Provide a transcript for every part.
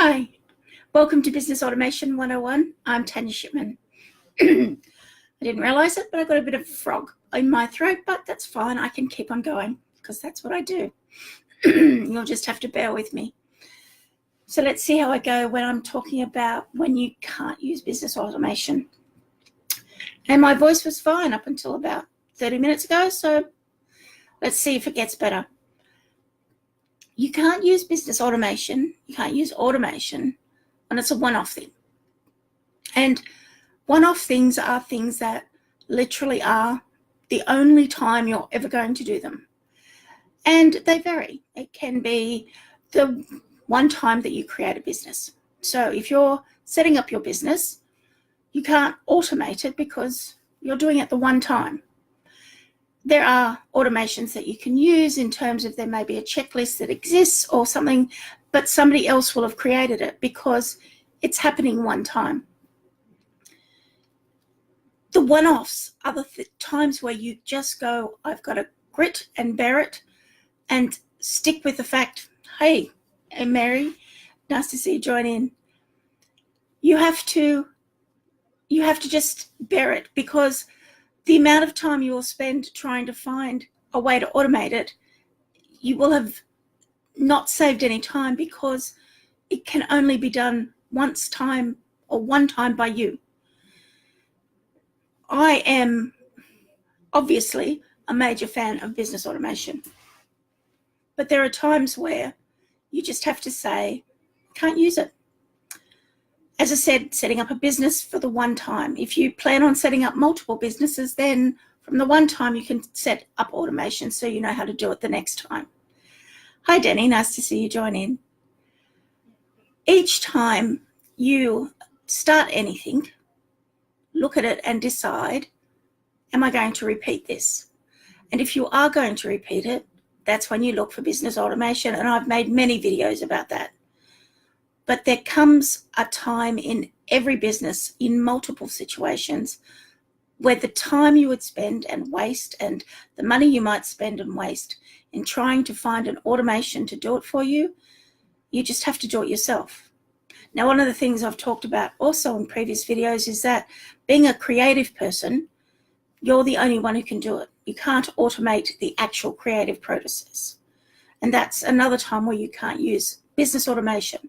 Hi, welcome to Business Automation 101. I'm Tanya Shipman. I didn't realize it, but I got a bit of frog in my throat, but that's fine. I can keep on going because that's what I do. You'll just have to bear with me. So let's see how I go when I'm talking about when you can't use business automation. And my voice was fine up until about 30 minutes ago, so let's see if it gets better. You can't use business automation, you can't use automation when it's a one-off thing. And one-off things are things that literally are the only time you're ever going to do them. And they vary. It can be the one time that you create a business. So if you're setting up your business, you can't automate it because you're doing it the one time. There are automations that you can use in terms of there may be a checklist that exists or something, but somebody else will have created it because it's happening one time. The one-offs are the times where you just go, I've got to grit and bear it and stick with the fact, hey, Mary, nice to see you join in. You have to just bear it because the amount of time you will spend trying to find a way to automate it, you will have not saved any time because it can only be done one time by you. I am obviously a major fan of business automation, but there are times where you just have to say, can't use it. As I said, setting up a business for the one time. If you plan on setting up multiple businesses, then from the one time you can set up automation so you know how to do it the next time. Hi, Denny. Nice to see you join in. Each time you start anything, look at it and decide, am I going to repeat this? And if you are going to repeat it, that's when you look for business automation. And I've made many videos about that. But there comes a time in every business, in multiple situations, where the time you would spend and waste and the money you might spend and waste in trying to find an automation to do it for you, you just have to do it yourself. Now, one of the things I've talked about also in previous videos is that being a creative person, you're the only one who can do it. You can't automate the actual creative process. And that's another time where you can't use business automation.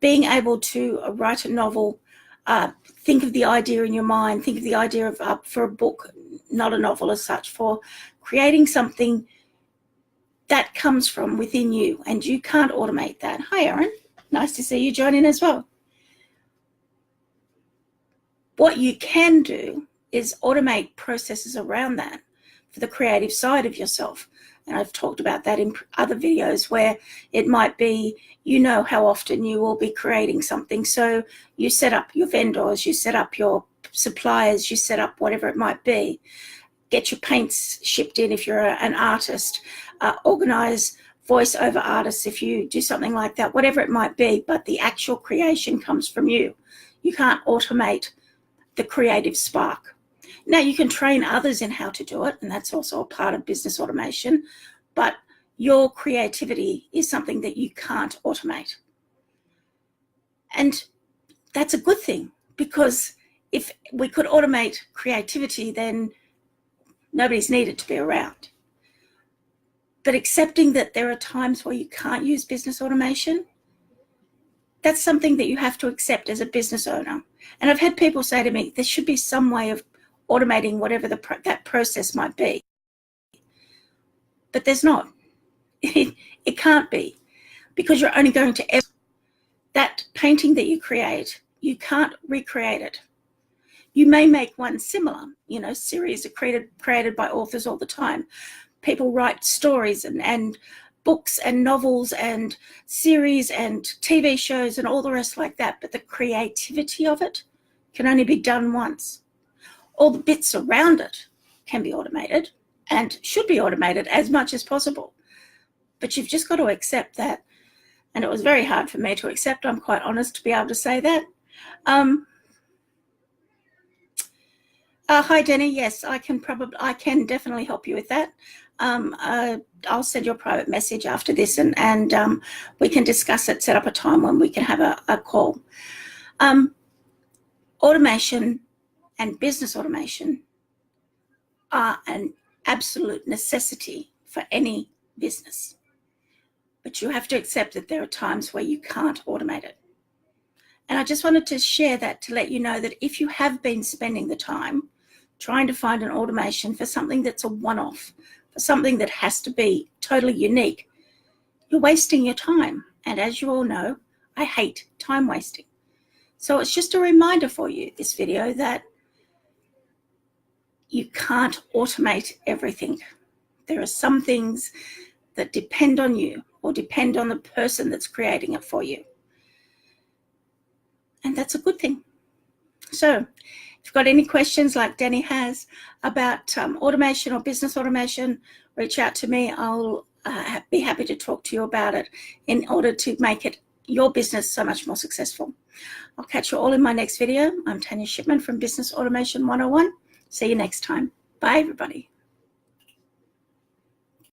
Being able to write a novel, think of the idea in your mind, think of the idea of for a book, not a novel as such, for creating something that comes from within you, and you can't automate that. Hi, Erin. Nice to see you join in as well. What you can do is automate processes around that for the creative side of yourself. And I've talked about that in other videos where it might be, you know how often you will be creating something. So you set up your vendors, you set up your suppliers, you set up whatever it might be. Get your paints shipped in if you're an artist. Organize voiceover artists if you do something like that, whatever it might be. But the actual creation comes from you. You can't automate the creative spark. Now, you can train others in how to do it, and that's also a part of business automation, but your creativity is something that you can't automate. And that's a good thing, because if we could automate creativity, then nobody's needed to be around. But accepting that there are times where you can't use business automation, that's something that you have to accept as a business owner. And I've had people say to me, there should be some way of automating whatever that process might be. But there's not. It can't be, because you're only going to that painting that you create, you can't recreate it. You may make one similar. Series are created by authors all the time. People write stories and books and novels and series and TV shows and all the rest like that. But the creativity of it can only be done once. All the bits around it can be automated and should be automated as much as possible. But you've just got to accept that. And it was very hard for me to accept, I'm quite honest, to be able to say that. Hi, Denny. Yes, I can definitely help you with that. I'll send you a private message after this, and we can discuss it, set up a time when we can have a call. Automation and business automation are an absolute necessity for any business. But you have to accept that there are times where you can't automate it. And I just wanted to share that to let you know that if you have been spending the time trying to find an automation for something that's a one-off, for something that has to be totally unique, you're wasting your time. And as you all know, I hate time wasting. So it's just a reminder for you, this video, that you can't automate everything. There are some things that depend on you or depend on the person that's creating it for you. And that's a good thing. So if you've got any questions like Danny has about automation or business automation, reach out to me. I'll be happy to talk to you about it in order to make it your business so much more successful. I'll catch you all in my next video. I'm Tanya Shipman from Business Automation 101. See you next time. Bye, everybody.